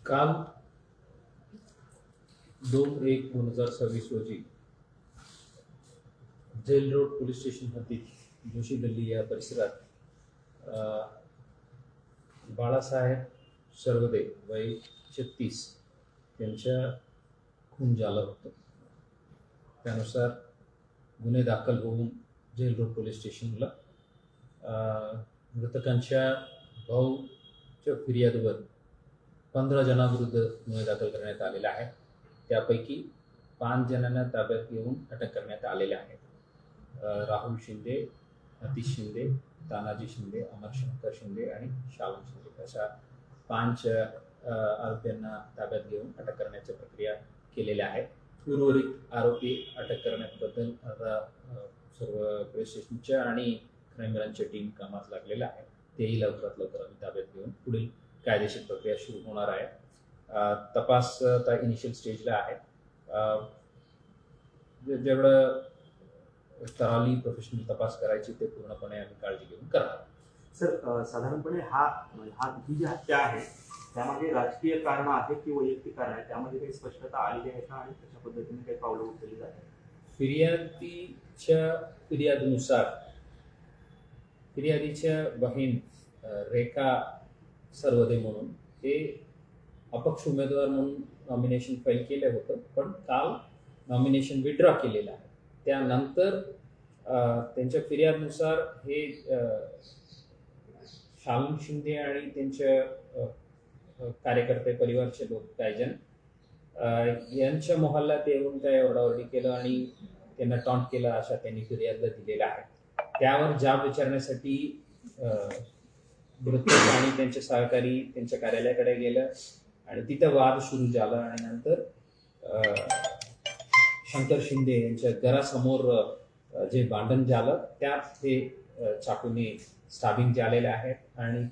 काल 2/1/2026 रोजी gel road police station हद्दीत जोशी गल्ली या परिसरात बाळासाहेब सर्वदे वय 36 यांच्या खून झालं होतं. त्यानुसार गुन्हे दाखल होऊन जेल रोड पोलीस स्टेशनला मृतकांच्या भाऊच्या फिर्यादीवर 15 जणांविरुद्ध गुन्हे दाखल करण्यात आलेला आहे. त्यापैकी 5 जणांना ताब्यात घेऊन अटक करण्यात आलेले आहेत. राहुल शिंदे, अतिश शिंदे, तानाजी शिंदे, अमरशंकर शिंदे आणि शालन शिंदे अशा 5 आरोपींना ताब्यात घेऊन अटक करण्याची प्रक्रिया केलेल्या आहे. उर्वरित आरोपी अटक करण्याबद्दल आता सर्व पोलीस स्टेशनच्या आणि क्राईम ब्रांचच्या टीम कामात लागलेल्या आहे. तेही लवकरात लवकर आम्ही ताब्यात घेऊन पुढील कायदेशीर प्रक्रिया सुरू होणार आहे. तपास आता इनिशियल स्टेजला आहे. जेवढं तराली प्रोफेशनल तपास करायची ते पूर्णपणे आम्ही काळजी घेऊन करणार. सर, साधारणपपणे ही जी हत्या आहे त्यामध्ये राजकीय कारण आहे की वैयक्तिक कारण आहे, त्यामध्ये काही स्पष्टता आलेली आहे का आणि कशा पद्धतीने काही पावलं उचलली जाते? फिर्यादीच्या फिर्यादीच्या बहीण रेखा सर्वदे म्हणून हे अपक्ष उमेदवार म्हणून नॉमिनेशन फाईल केलं होतं, पण काल नॉमिनेशन विड्रॉ केलेलं आहे. त्यानंतर त्यांच्या फिर्यादनुसार हे शालन शिंदे आणि त्यांच्या कार्यकर्ते परिवारचे लोक काही जण यांच्या मोहल्ल्यात येऊन काय ओरडाओरडी केलं आणि त्यांना टॉन्ट केलं अशा त्यांनी फिर्यादला दिलेला आहे. त्यावर जाब विचारण्यासाठी मृतक आणि त्यांचे सहकारी त्यांच्या कार्यालयाकडे गेलं आणि तिथं वाद सुरू झाला आणि नंतर शंकर शिंदे यांच्या घरासमोर जे भांडण झालं त्यात हे चाकूने स्टाबिंग झालेले आहेत आणि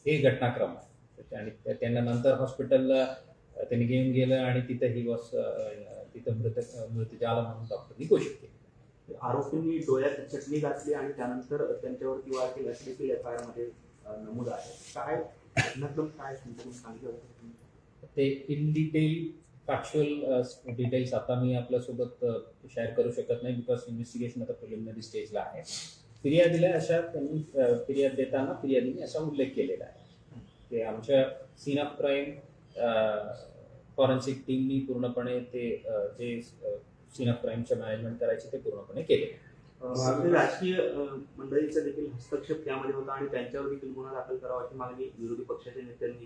हे घटनाक्रम आहे. आणि त्यांना नंतर हॉस्पिटलला त्यांनी घेऊन गेलं आणि तिथं तिथं मृत झालं म्हणून डॉक्टरनी घोषित केली. आरोपींनी डोळ्यात चटणी घातली आणि त्यानंतर त्यांच्यावरती वार केला अशी देखील FIR मध्ये नमूद आहे. काय घटनाक्रम काय सांगितलं ते इन डिटेल फॅक्च्युअल डिटेल्स आता मी आपल्यासोबत शेअर करू शकत नाही, बिकॉज इन्व्हेस्टिगेशन आता प्रिलिमिनरी स्टेजला आहे. फिर्यादीला अशा त्यांनी फिर्याद देताना फिर्यादीने असा उल्लेख केलेला आहे की आमच्या सीन ऑफ क्राईम फॉरेन्सिक टीमनी पूर्णपणे ते जे सीन ऑफ क्राईमचं मॅनेजमेंट करायचे ते पूर्णपणे केले. राजकीय मंडळीचा देखील हस्तक्षेप त्यामध्ये होता आणि त्यांच्यावर देखील गुन्हा दाखल करावा अशी मागणी विरोधी पक्षाच्या नेत्यांनी